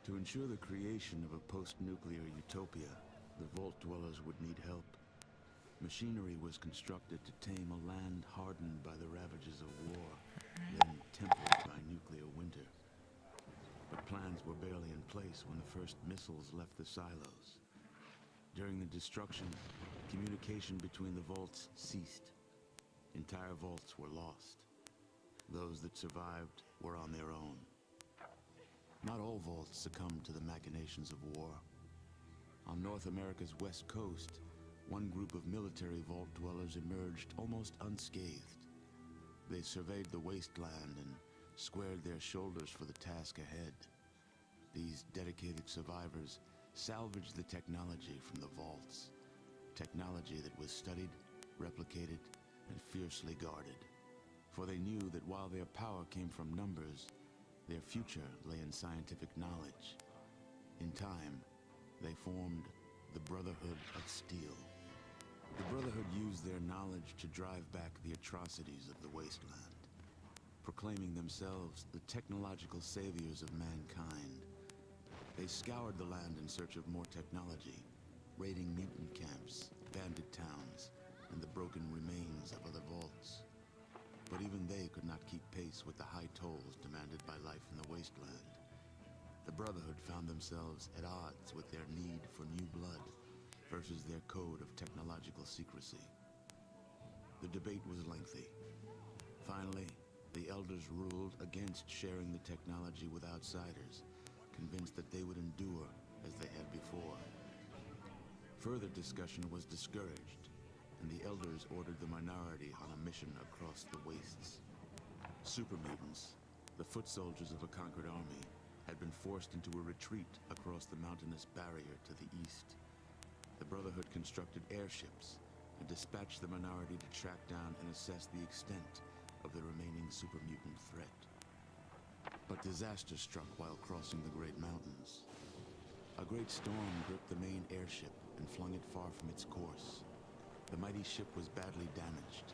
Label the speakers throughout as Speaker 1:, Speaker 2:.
Speaker 1: To ensure the creation of a post-nuclear utopia, the Vault Dwellers would need help. Machinery was constructed to tame a land hardened by the ravages of war, then tempered by nuclear winter. But plans were barely in place when the first missiles left the silos. During the destruction, communication between the vaults ceased. Entire vaults were lost. Those that survived were on their own. Not all vaults succumbed to the machinations of war. On North America's west coast, one group of military vault dwellers emerged almost unscathed. They surveyed the wasteland and squared their shoulders for the task ahead. These dedicated survivors salvaged the technology from the vaults. Technology that was studied, replicated, and fiercely guarded. For they knew that while their power came from numbers, their future lay in scientific knowledge. In time, they formed the Brotherhood of Steel. The Brotherhood used their knowledge to drive back the atrocities of the wasteland, proclaiming themselves the technological saviors of mankind. They scoured the land in search of more technology, raiding mutant camps, bandit towns, and the broken remains of other vaults. But even they could not keep pace with the high tolls demanded by life in the wasteland. The Brotherhood found themselves at odds with their need for new blood versus their code of technological secrecy. The debate was lengthy. Finally, the Elders ruled against sharing the technology with outsiders, convinced that they would endure as they had before. Further discussion was discouraged, and the Elders ordered the minority on a mission across the wastes. Super mutants, the foot soldiers of a conquered army, had been forced into a retreat across the mountainous barrier to the east. The Brotherhood constructed airships and dispatched the minority to track down and assess the extent of the remaining super mutant threat. But disaster struck while crossing the Great Mountains. A great storm gripped the main airship and flung it far from its course. The mighty ship was badly damaged.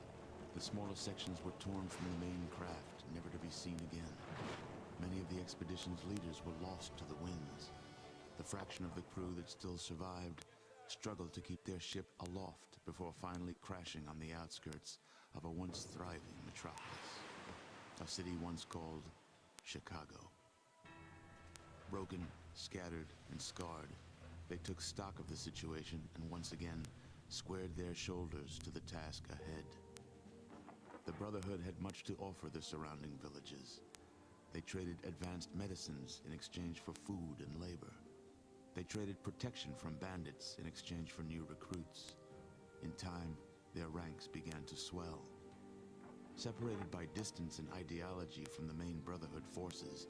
Speaker 1: The smaller sections were torn from the main craft, never to be seen again. Many of the expedition's leaders were lost to the winds. The fraction of the crew that still survived struggled to keep their ship aloft before finally crashing on the outskirts of a once thriving metropolis. A city once called Chicago. Broken, scattered, and scarred, they took stock of the situation and once again squared their shoulders to the task ahead. The Brotherhood had much to offer the surrounding villages. They traded advanced medicines in exchange for food and labor. They traded protection from bandits in exchange for new recruits. In time, their ranks began to swell. Separated by distance and ideology from the main Brotherhood forces,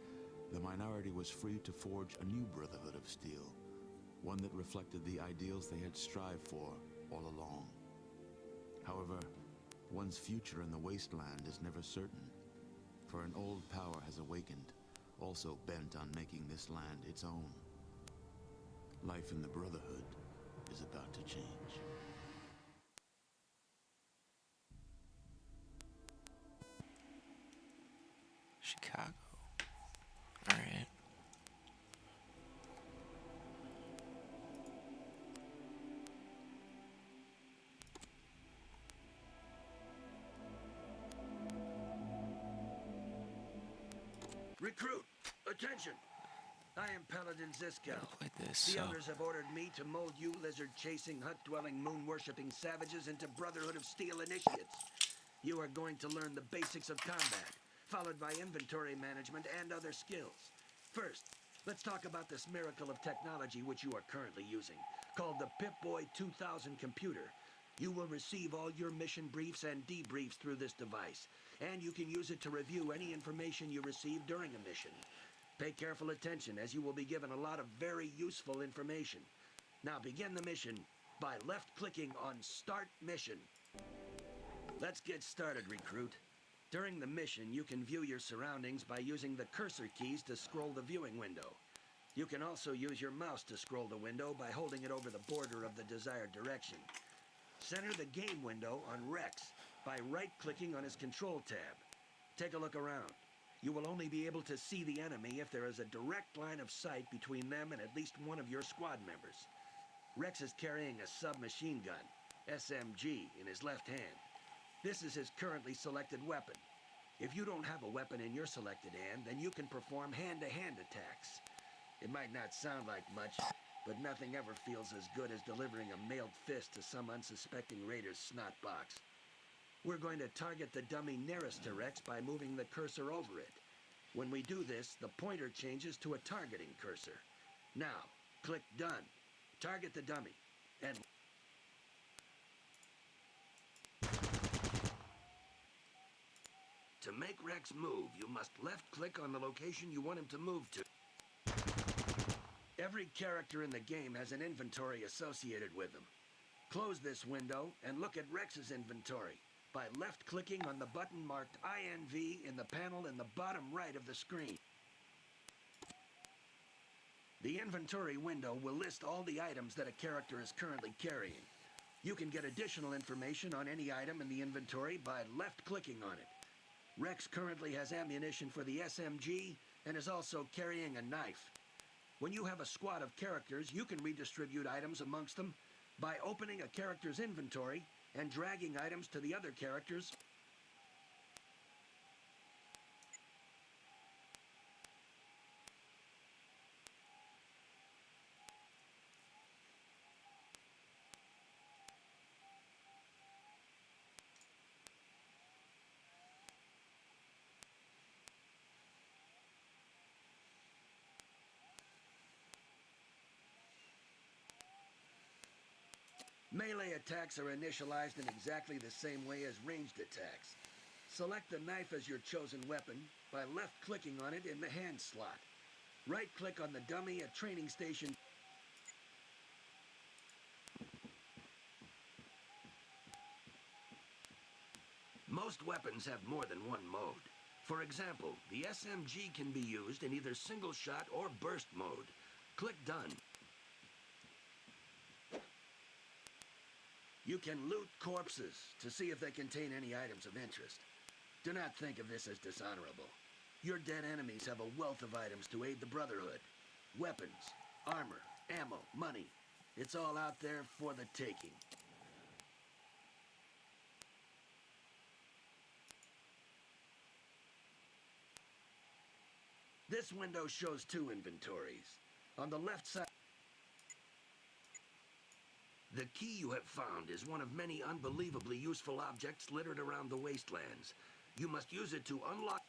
Speaker 1: the minority was free to forge a new Brotherhood of Steel, one that reflected the ideals they had strived for all along. However, one's future in the wasteland is never certain, for an old power has awakened, also bent on making this land its own. Life in the Brotherhood is about to change.
Speaker 2: Chicago. Alright.
Speaker 3: Recruit, attention! I am Paladin Ziskal.
Speaker 2: Play this,
Speaker 3: The Elders have ordered me to mold you lizard-chasing, hut-dwelling, moon-worshipping savages into Brotherhood of Steel initiates. You are going to learn the basics of combat, followed by inventory management and other skills. First, let's talk about this miracle of technology which you are currently using, called the Pip-Boy 2000 computer. You will receive all your mission briefs and debriefs through this device, and you can use it to review any information you receive during a mission. Pay careful attention, as you will be given a lot of very useful information. Now begin the mission by left-clicking on Start Mission. Let's get started, Recruit. During the mission, you can view your surroundings by using the cursor keys to scroll the viewing window. You can also use your mouse to scroll the window by holding it over the border of the desired direction. Center the game window on Rex by right-clicking on his control tab. Take a look around. You will only be able to see the enemy if there is a direct line of sight between them and at least one of your squad members. Rex is carrying a submachine gun, SMG, in his left hand. This is his currently selected weapon. If you don't have a weapon in your selected hand, then you can perform hand-to-hand attacks. It might not sound like much, but nothing ever feels as good as delivering a mailed fist to some unsuspecting raider's snot box. We're going to target the dummy nearest to Rex by moving the cursor over it. When we do this, the pointer changes to a targeting cursor. Now, click Done. Target the dummy, and... To make Rex move, you must left-click on the location you want him to move to. Every character in the game has an inventory associated with them. Close this window and look at Rex's inventory by left-clicking on the button marked INV in the panel in the bottom right of the screen. The inventory window will list all the items that a character is currently carrying. You can get additional information on any item in the inventory by left-clicking on it. Rex currently has ammunition for the SMG and is also carrying a knife. When you have a squad of characters, you can redistribute items amongst them by opening a character's inventory and dragging items to the other characters. Melee attacks are initialized in exactly the same way as ranged attacks. Select the knife as your chosen weapon by left-clicking on it in the hand slot. Right-click on the dummy at training station. Most weapons have more than one mode. For example, the SMG can be used in either single shot or burst mode. Click Done. You can loot corpses to see if they contain any items of interest. Do not think of this as dishonorable. Your dead enemies have a wealth of items to aid the Brotherhood. Weapons, armor, ammo, money. It's all out there for the taking. This window shows two inventories. On the left side, the key you have found is one of many unbelievably useful objects littered around the wastelands. You must use it to unlock...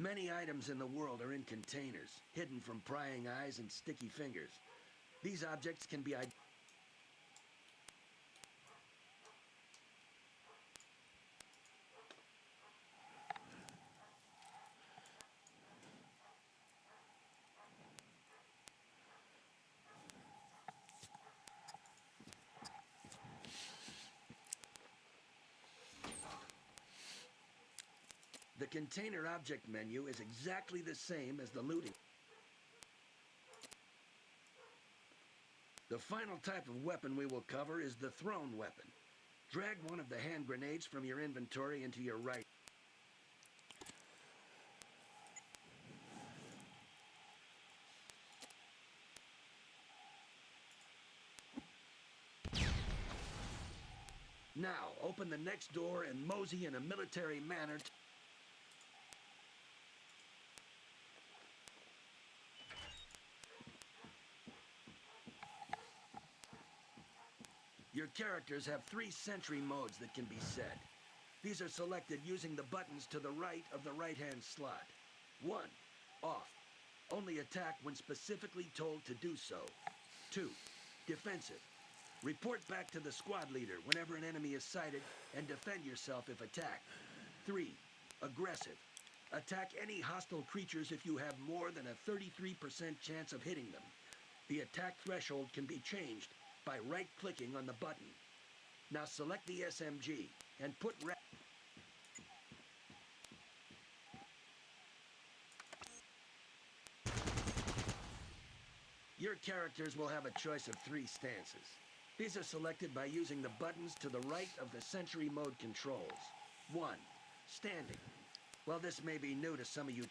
Speaker 3: Many items in the world are in containers, hidden from prying eyes and sticky fingers. These objects can be The container object menu is exactly the same as the looting. The final type of weapon we will cover is the thrown weapon. Drag one of the hand grenades from your inventory into your right. Now, open the next door and mosey in a military manner. Your characters have 3 sentry modes that can be set. These are selected using the buttons to the right of the right-hand slot. 1. Off. Only attack when specifically told to do so. 2. Defensive. Report back to the squad leader whenever an enemy is sighted and defend yourself if attacked. 3. Aggressive. Attack any hostile creatures if you have more than a 33% chance of hitting them. The attack threshold can be changed by right-clicking on the button. Now select the SMG and put Your characters will have a choice of 3 stances. These are selected by using the buttons to the right of the Sentry Mode controls. 1. Standing. Well, this may be new to some of you.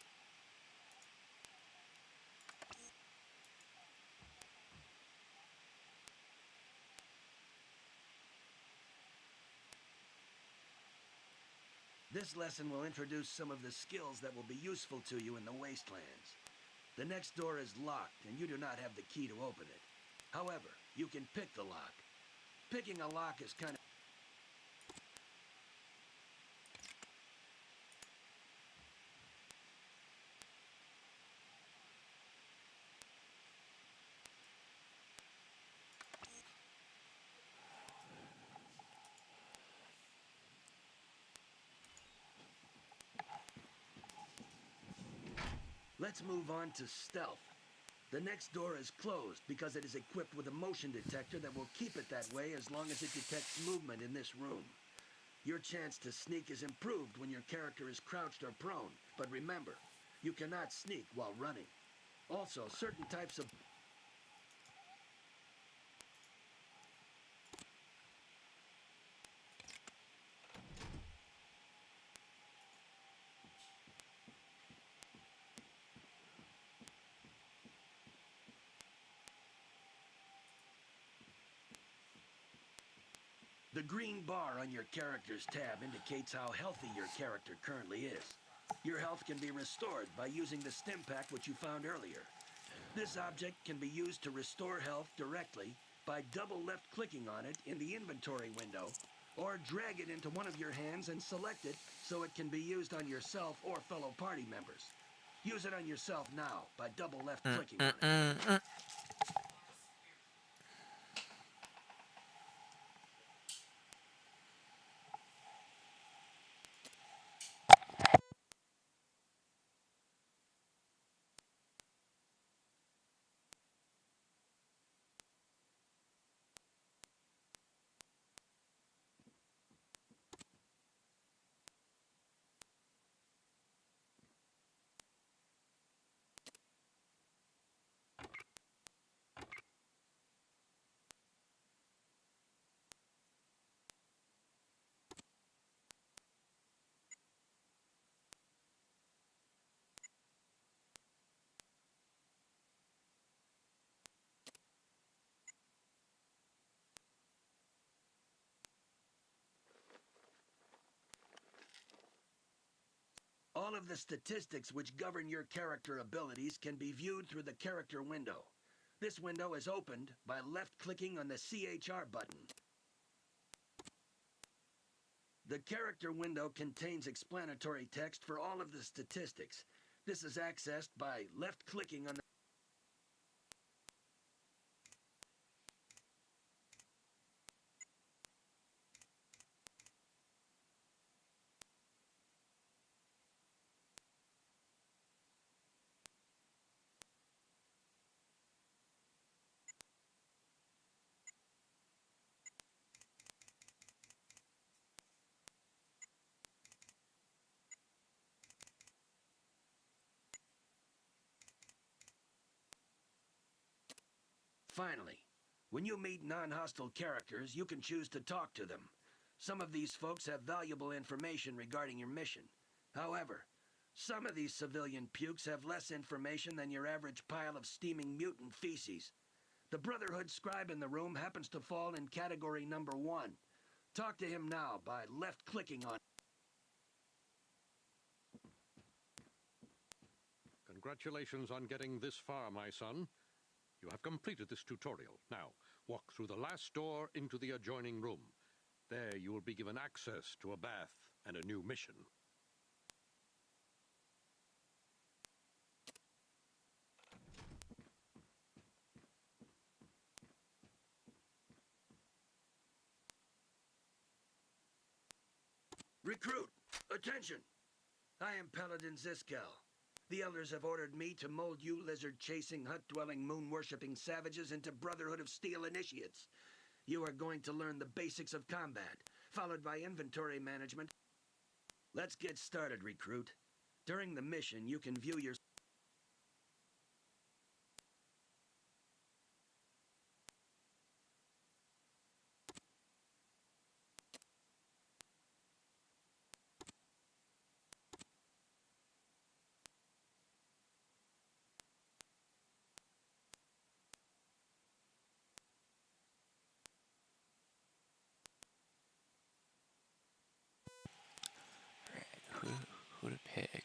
Speaker 3: This lesson will introduce some of the skills that will be useful to you in the Wastelands. The next door is locked, and you do not have the key to open it. However, you can pick the lock. Picking a lock is kind of... Let's move on to stealth. The next door is closed because it is equipped with a motion detector that will keep it that way as long as it detects movement in this room. Your chance to sneak is improved when your character is crouched or prone, but remember, you cannot sneak while running. Also, certain types of... The green bar on your character's tab indicates how healthy your character currently is. Your health can be restored by using the stim pack which you found earlier. This object can be used to restore health directly by double left-clicking on it in the inventory window, or drag it into one of your hands and select it so it can be used on yourself or fellow party members. Use it on yourself now by double left-clicking on it. All of the statistics which govern your character abilities can be viewed through the character window. This window is opened by left-clicking on the CHR button. The character window contains explanatory text for all of the statistics. This is accessed by left-clicking on the... Finally, when you meet non-hostile characters, you can choose to talk to them. Some of these folks have valuable information regarding your mission. However, some of these civilian pukes have less information than your average pile of steaming mutant feces. The Brotherhood scribe in the room happens to fall in category number 1. Talk to him now by left-clicking on...
Speaker 4: Congratulations on getting this far, my son. You have completed this tutorial. Now, walk through the last door into the adjoining room. There you will be given access to a bath and a new mission.
Speaker 3: Recruit! Attention! I am Paladin Ziskel. The elders have ordered me to mold you lizard-chasing, hut-dwelling, moon-worshipping savages into Brotherhood of Steel initiates. You are going to learn the basics of combat, followed by inventory management. Let's get started, recruit. During the mission, you can view your...
Speaker 2: Alright, who to pick?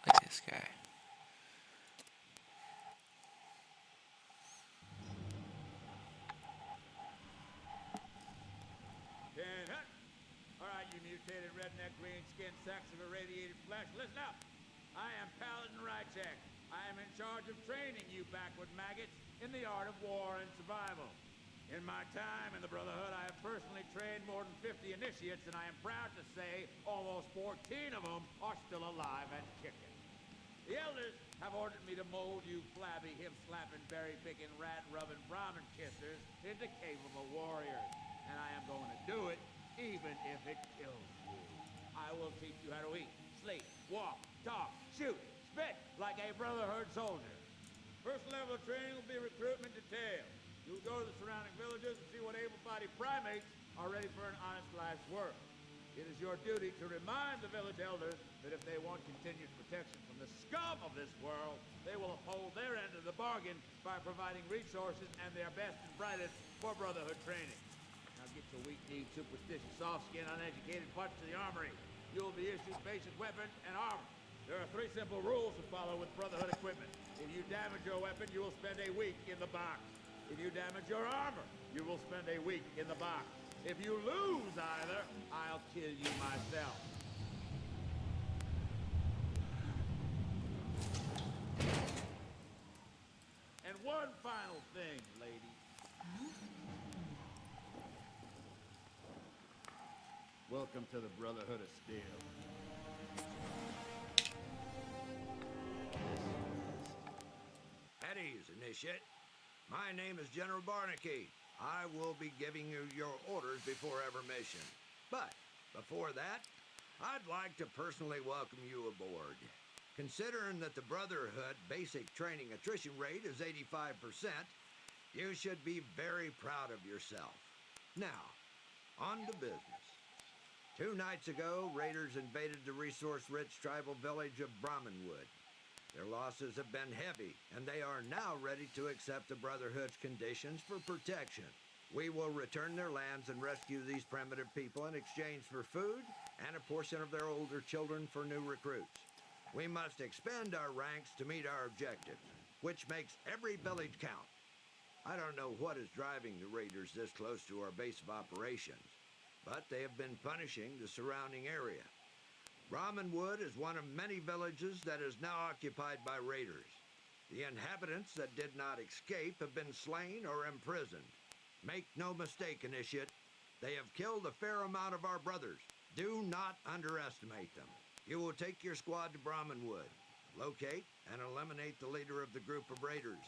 Speaker 2: Like this guy.
Speaker 5: Ten hut. All right, you mutated redneck green-skinned sacks of irradiated flesh, listen up. I am Paladin Rychek. I am in charge of training you backward maggots in the art of war and survival. In my time in the Brotherhood, I have personally trained more than 50 initiates, and I am proud to say almost 14 of them are still alive and kicking. The elders have ordered me to mold you flabby, hip-slapping, berry-picking, rat-rubbing Brahmin kissers into capable warriors. And I am going to do it, even if it kills you. I will teach you how to eat, sleep, walk, talk, shoot, spit like a Brotherhood soldier. First level of training will be recruitment detail. You'll go to the surrounding villages and see what able-bodied primates are ready for an honest life's work. It is your duty to remind the village elders that if they want continued protection from the scum of this world, they will uphold their end of the bargain by providing resources and their best and brightest for Brotherhood training. Now get your weak-kneed, superstitious, soft-skinned, uneducated butts to the armory. You will be issued basic weapons and armor. There are 3 simple rules to follow with Brotherhood equipment. If you damage your weapon, you will spend a week in the box. If you damage your armor, you will spend a week in the box. If you lose either, I'll kill you myself. And one final thing, lady. Welcome to the Brotherhood of Steel.
Speaker 3: At ease, Initiate. My name is General Barnaky. I will be giving you your orders before every mission. But before that, I'd like to personally welcome you aboard. Considering that the Brotherhood basic training attrition rate is 85%,
Speaker 6: You should be very proud of yourself. Now, on to business. 2 nights ago, raiders invaded the resource-rich tribal village of Brahmanwood. Their losses have been heavy, and they are now ready to accept the Brotherhood's conditions for protection. We will return their lands and rescue these primitive people in exchange for food and a portion of their older children for new recruits. We must expand our ranks to meet our objectives, which makes every village count. I don't know what is driving the raiders this close to our base of operations, but they have been punishing the surrounding area. Brahmanwood is one of many villages that is now occupied by raiders. The inhabitants that did not escape have been slain or imprisoned. Make no mistake, Initiate, they have killed a fair amount of our brothers. Do not underestimate them. You will take your squad to Brahmanwood, locate and eliminate the leader of the group of raiders.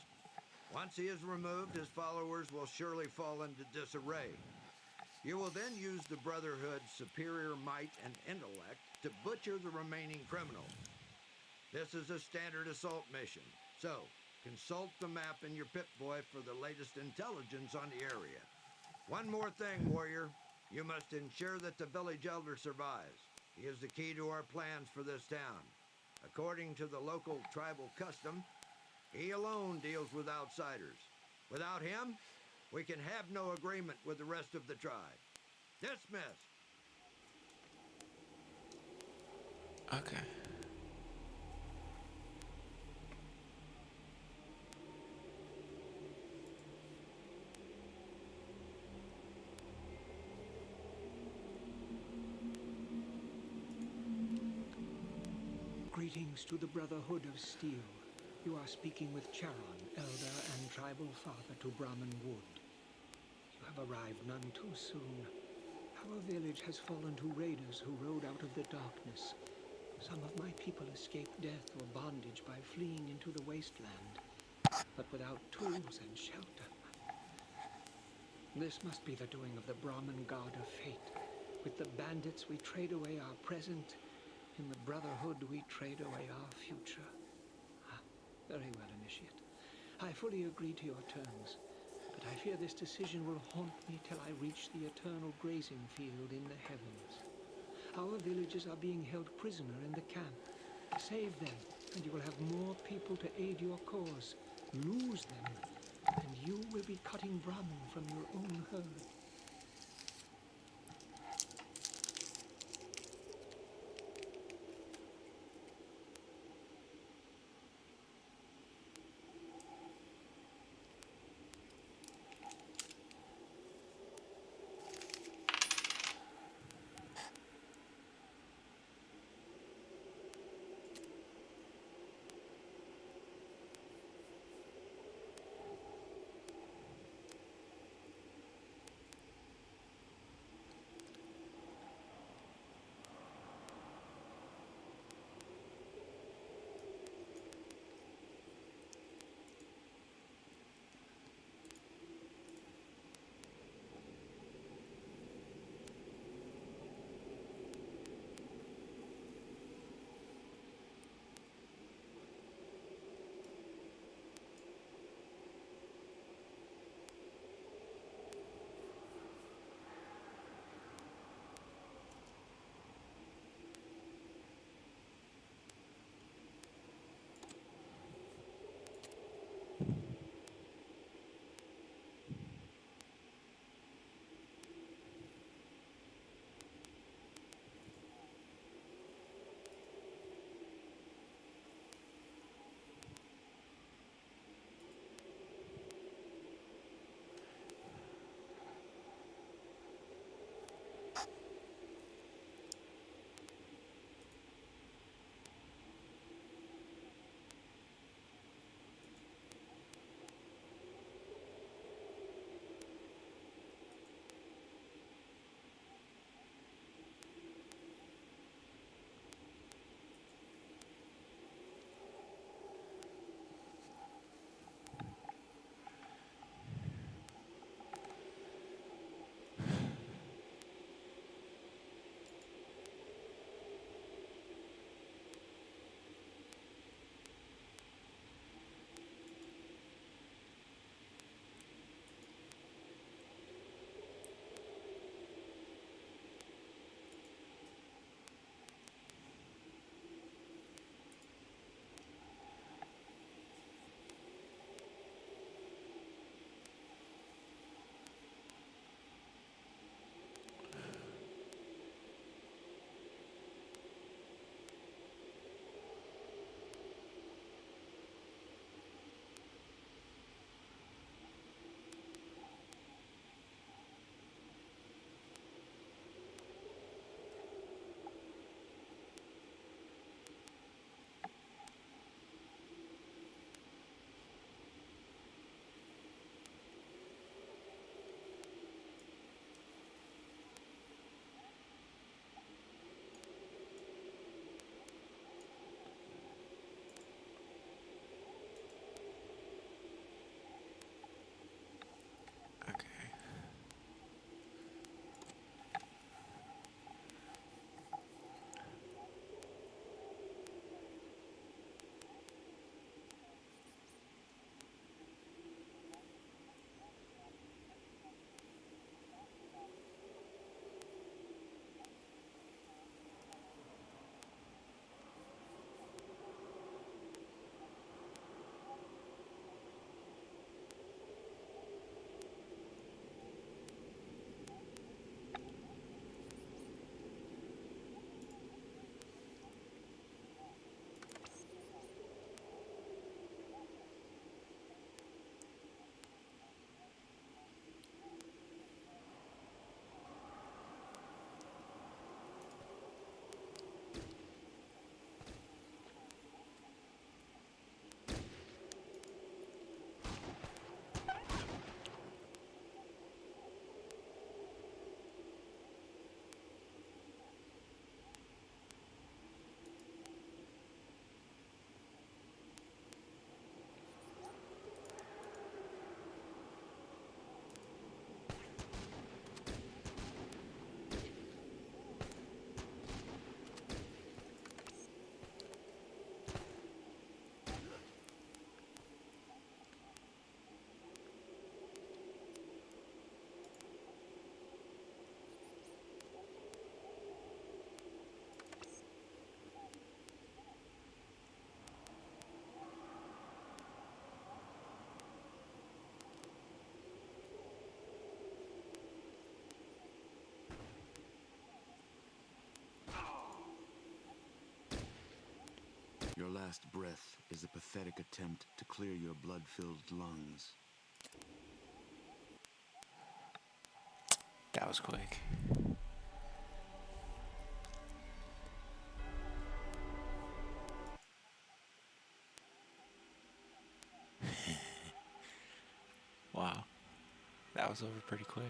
Speaker 6: Once he is removed, his followers will surely fall into disarray. You will then use the Brotherhood's superior might and intellect to butcher the remaining criminals. This is a standard assault mission, so consult the map in your Pip-Boy for the latest intelligence on the area. One more thing, warrior. You must ensure that the village elder survives. He is the key to our plans for this town. According to the local tribal custom, he alone deals with outsiders. Without him, we can have no agreement with the rest of the tribe. Dismissed.
Speaker 2: Okay.
Speaker 7: Greetings to the Brotherhood of Steel. You are speaking with Charon, elder and tribal father to Brahmanwood. You have arrived none too soon. Our village has fallen to raiders who rode out of the darkness. Some of my people escaped death or bondage by fleeing into the wasteland, but without tools and shelter. This must be the doing of the Brahmin god of fate. With the bandits we trade away our present. In the Brotherhood we trade away our future. Very well, Initiate. I fully agree to your terms, but I fear this decision will haunt me till I reach the eternal grazing field in the heavens. Our villagers are being held prisoner in the camp. Save them, and you will have more people to aid your cause. Lose them, and you will be cutting Brahmin from your own herd.
Speaker 1: last breath is a pathetic attempt to clear your blood-filled lungs.
Speaker 2: That was quick. Wow. That was over pretty quick.